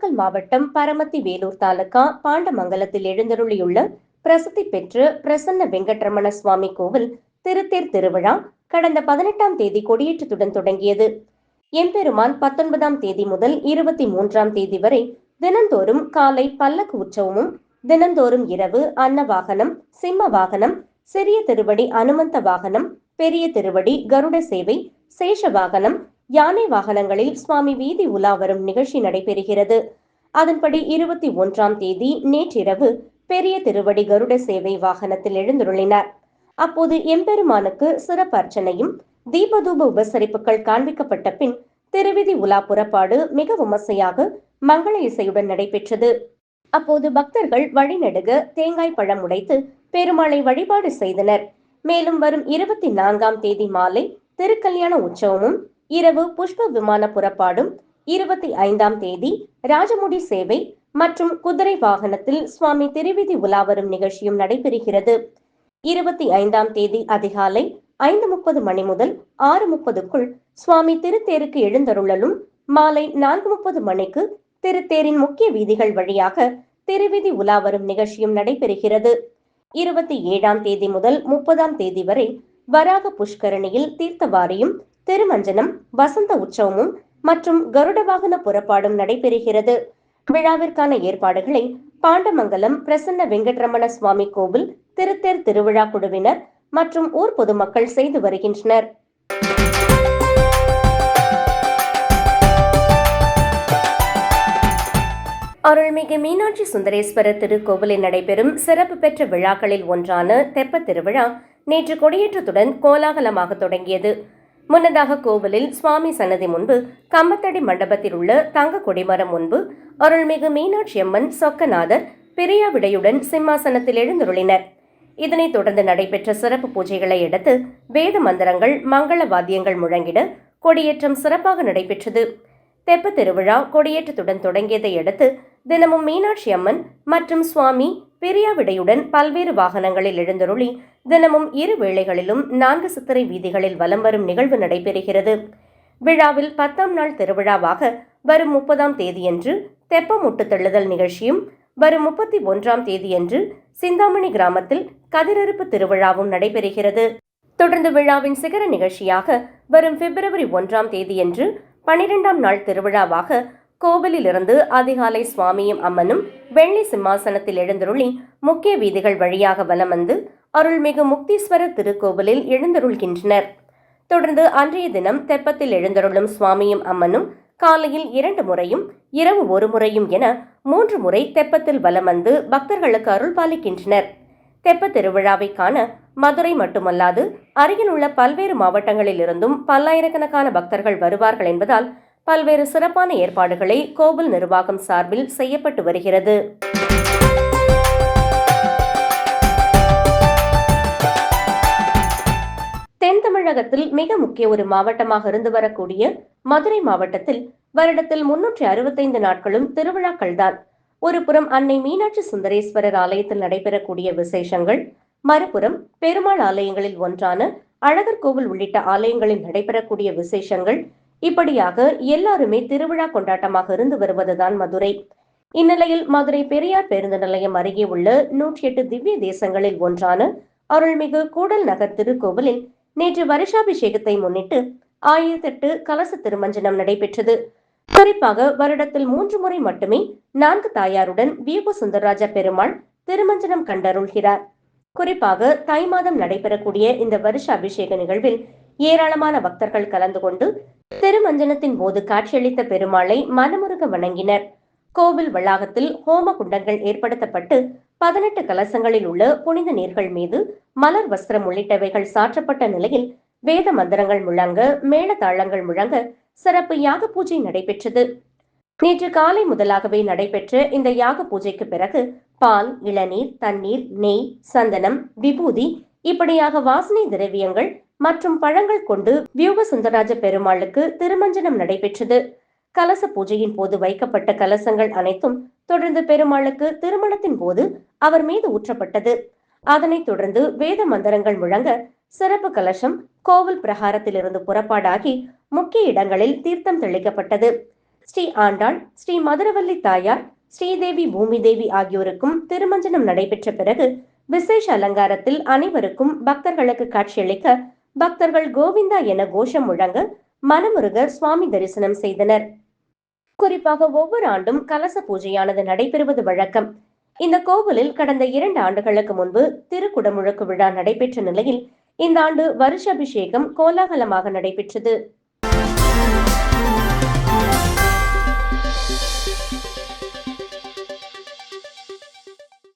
நாமக்கல் மாவட்டம் பரமத்தி வேலூர் தாலுகா பாண்டமங்கலத்தில் எழுந்தருளியுள்ள பிரசித்தி பெற்ற பிரசன்ன வெங்கட்ரமண சுவாமி கோவில் திருத்தேர் திருவிழா கடந்த 18ஆம் தேதி கொடியேற்றத்துடன் தொடங்கியது. எம்பெருமான் 19ஆம் தேதி முதல் 23ஆம் தேதி வரை தினந்தோறும் காலை பல்லக்கு உற்சவமும், தினந்தோறும் இரவு அன்ன வாகனம், சிம்ம வாகனம், சிறிய திருவடி அனுமந்த வாகனம், பெரிய திருவடி கருட சேவை, சேஷ வாகனம், யானை வாகனங்களில் சுவாமி வீதி உலா வரும் நிகழ்ச்சி நடைபெறுகிறது. அதன்படி 21ஆம் தேதி நேற்றிரவு பெரிய திருவடி கருட சேவை வாகனத்தில் எழுந்தருளினார். அப்போது எம்பெருமானுக்கு சிறப்பு அர்ச்சனையும் தீபதூப உபசரிப்புகள் காண்பிக்கப்பட்ட பின் திருவிதி உலா புறப்பாடு மிக விமர்சையாக மங்கள இசையுடன் நடைபெற்றது. அப்போது பக்தர்கள் வழிநெடுக தேங்காய் பழம் உடைத்து பெருமாளை வழிபாடு செய்தனர். மேலும் வரும் 24ஆம் தேதி மாலை திருக்கல்யாண உற்சவமும், இரவு புஷ்ப விமான புறப்பாடும், 25ஆம் தேதி ராஜமுடி சேவை மற்றும் குதிரை வாகனத்தில் சுவாமி திருவிதி உலா வரும் நிகழ்ச்சியும் நடைபெறுகிறது. 25ஆம் தேதி அதிகாலை 5:30 மணி முதல் 6:30க்குள் சுவாமி திருத்தேருக்கு எழுந்தருளலும், மாலை 4:30 மணிக்கு திருத்தேரின் முக்கிய வீதிகள் வழியாக திருவிதி உலா வரும் நிகழ்ச்சியும் நடைபெறுகிறது. 27ஆம் தேதி முதல் 30ஆம் தேதி வரை வராக புஷ்கரணியில் தீர்த்தவாரியும், திருமஞ்சனம், வசந்த உற்சவமும் மற்றும் கருட வாகன புறப்பாடும் நடைபெறுகிறது. விழாவிற்கான ஏற்பாடுகளை பாண்டமங்கலம் பிரசன்ன வெங்கட்ரமண சுவாமி கோவில் திருத்தேர் திருவிழா குழுவினர் மற்றும் ஊர் பொதுமக்கள் செய்து வருகின்றனர். அருள்மிகு மீனாட்சி சுந்தரேஸ்வரர் திருக்கோவிலில் நடைபெறும் சிறப்பு பெற்ற விழாக்களில் ஒன்றான தெப்பத் திருவிழா நேற்று கொடியேற்றத்துடன் கோலாகலமாக தொடங்கியது. முன்னதாக கோவிலில் சுவாமி சன்னதி முன்பு கம்பத்தடி மண்டபத்தில் உள்ள தங்க கொடிமரம் முன்பு அருள்மிகு மீனாட்சி அம்மன் சொக்கநாதர் பிரியாவிடையுடன் சிம்மாசனத்தில் எழுந்தருளினர். இதனைத் தொடர்ந்து நடைபெற்ற சிறப்பு பூஜைகளை அடுத்து வேத மந்திரங்கள், மங்கள வாத்தியங்கள் முழங்கிட கொடியேற்றம் சிறப்பாக நடைபெற்றது. தெப்ப திருவிழா கொடியேற்றத்துடன் தொடங்கியதை அடுத்து தினமும் மீனாட்சி அம்மன் மற்றும் சுவாமி பிரியாவிடையுடன் பல்வேறு வாகனங்களில் எழுந்தருளி தினமும் இரு வேளைகளிலும் 4 சித்திரை வீதிகளில் வலம் வரும் நிகழ்வு நடைபெறுகிறது. விழாவில் 10ஆம் நாள் திருவிழாவாக வரும் 30ஆம் தேதியன்று தெப்பம் முட்டு தள்ளுதல் நிகழ்ச்சியும், வரும் 31ஆம் தேதியன்று சிந்தாமணி கிராமத்தில் கதிரறுப்பு திருவிழாவும் நடைபெறுகிறது. தொடர்ந்து விழாவின் சிகர நிகழ்ச்சியாக வரும் பிப்ரவரி 1ஆம் தேதியன்று 12ஆம் நாள் திருவிழாவாக கோவிலில் இருந்து அதிகாலை சுவாமியும் அம்மனும் வெள்ளி சிம்மாசனத்தில் எழுந்தருளி முக்கிய வீதிகள் வழியாக வலம் வந்து அருள்மிகு முக்தீஸ்வரர் திருக்கோவிலில் எழுந்தருள்கின்றனர். தொடர்ந்து அன்றைய தினம் தெப்பத்தில் எழுந்தருளும் சுவாமியும் அம்மனும் காலையில் 2 முறையும், இரவு 1 முறையும் என 3 முறை தெப்பத்தில் வலம் வந்து பக்தர்களுக்கு அருள் பாலிக்கின்றனர். தெப்ப திருவிழாவை காண மதுரை மட்டுமல்லாது அருகில் உள்ள பல்வேறு மாவட்டங்களில் இருந்தும் பல்லாயிரக்கணக்கான பக்தர்கள் வருவார்கள் என்பதால் பல்வேறு சிறப்பான ஏற்பாடுகளை கோவில் நிர்வாகம் சார்பில் செய்யப்பட்டு வருகிறது. தென் தமிழகத்தில் மிக முக்கிய ஒரு மாவட்டமாக இருந்து வரக்கூடிய மதுரை மாவட்டத்தில் வருடத்தில் 365 நாட்களும் திருவிழாக்கள்தான். ஒரு புறம் அன்னை மீனாட்சி சுந்தரேஸ்வரர் ஆலயத்தில் நடைபெறக்கூடிய விசேஷங்கள், மறுபுறம் பெருமாள் ஆலயங்களில் ஒன்றான அழகர் கோவில் உள்ளிட்ட ஆலயங்களில் நடைபெறக்கூடிய விசேஷங்கள், இப்படியாக எல்லாருமே திருவிழா கொண்டாட்டமாக இருந்து வருவதுதான் மதுரை. இந்நிலையில் மதுரை பெரியார் பேருந்து நிலையம் அருகே உள்ள 108 திவ்ய தேசங்களில் ஒன்றான அருள்மிகு கூடல் நகர் திருக்கோவிலில் நேற்று வருஷாபிஷேகத்தை முன்னிட்டு 1008 கலச திருமஞ்சனம் நடைபெற்றது. குறிப்பாக வருடத்தில் 3 முறை மட்டுமே 4 தாயாருடன் வியூக சுந்தரராஜ பெருமாள் திருமஞ்சனம் கண்டருள்கிறார். குறிப்பாக தை மாதம் நடைபெறக்கூடிய இந்த வருஷ அபிஷேக நிகழ்வில் ஏராளமான பக்தர்கள் கலந்து கொண்டு திருமஞ்சனத்தின் போது காட்சியளித்த பெருமாளை மனமுருக வணங்கினர். கோவில் வளாகத்தில் ஹோம குண்டங்கள் ஏற்படுத்தப்பட்டு 18 கலசங்களில் உள்ள புனித நீர்கள் மீது மலர் வஸ்திரம் உள்ளிட்டவைகள் சாற்றப்பட்ட நிலையில் வேத மந்திரங்கள் முழங்க, மேளதாளங்கள் முழங்க சிறப்பு யாக பூஜை நடைபெற்றது. நேற்று காலை முதலாகவே நடைபெற்ற இந்த யாக பூஜைக்கு பிறகு பால், இளநீர், தண்ணீர், நெய், சந்தனம், விபூதி இப்படியாக வாசனை திரவியங்கள் மற்றும் பழங்கள் கொண்டு வியூக சுந்தரராஜ பெருமாளுக்கு திருமஞ்சனம் நடைபெற்றது. கலச பூஜையின் போது வைக்கப்பட்ட கலசங்கள் அனைத்தும் தொடர்ந்து பெருமாளுக்கு திருமணத்தின் போது அவர் மீது ஊற்றப்பட்டது. அதனைத் தொடர்ந்து வேத மந்திரங்கள் முழங்க சிறப்பு கலசம் கோவில் பிரகாரத்திலிருந்து புறப்பாடாகி முக்கிய இடங்களில் தீர்த்தம் தெளிக்கப்பட்டது. ஸ்ரீ ஆண்டாள், ஸ்ரீ மதுரவல்லி தாயார், ஸ்ரீதேவி பூமிதேவி ஆகியோருக்கும் திருமஞ்சனம் நடைபெற்ற பிறகு விசேஷ அலங்காரத்தில் அனைவருக்கும் பக்தர்களுக்கு காட்சியளிக்க பக்தர்கள் கோவிந்தா என கோஷம் முழங்க மனமுருகர் சுவாமி தரிசனம் செய்தனர். குறிப்பாக ஒவ்வொரு ஆண்டும் கலச பூஜையானது நடைபெறுவது வழக்கம். இந்த கோவிலில் கடந்த 2 ஆண்டுகளுக்கு முன்பு திருக்குடமுழுக்கு விழா நடைபெற்ற நிலையில் இந்த ஆண்டு வருஷாபிஷேகம் கோலாகலமாக நடைபெற்றது.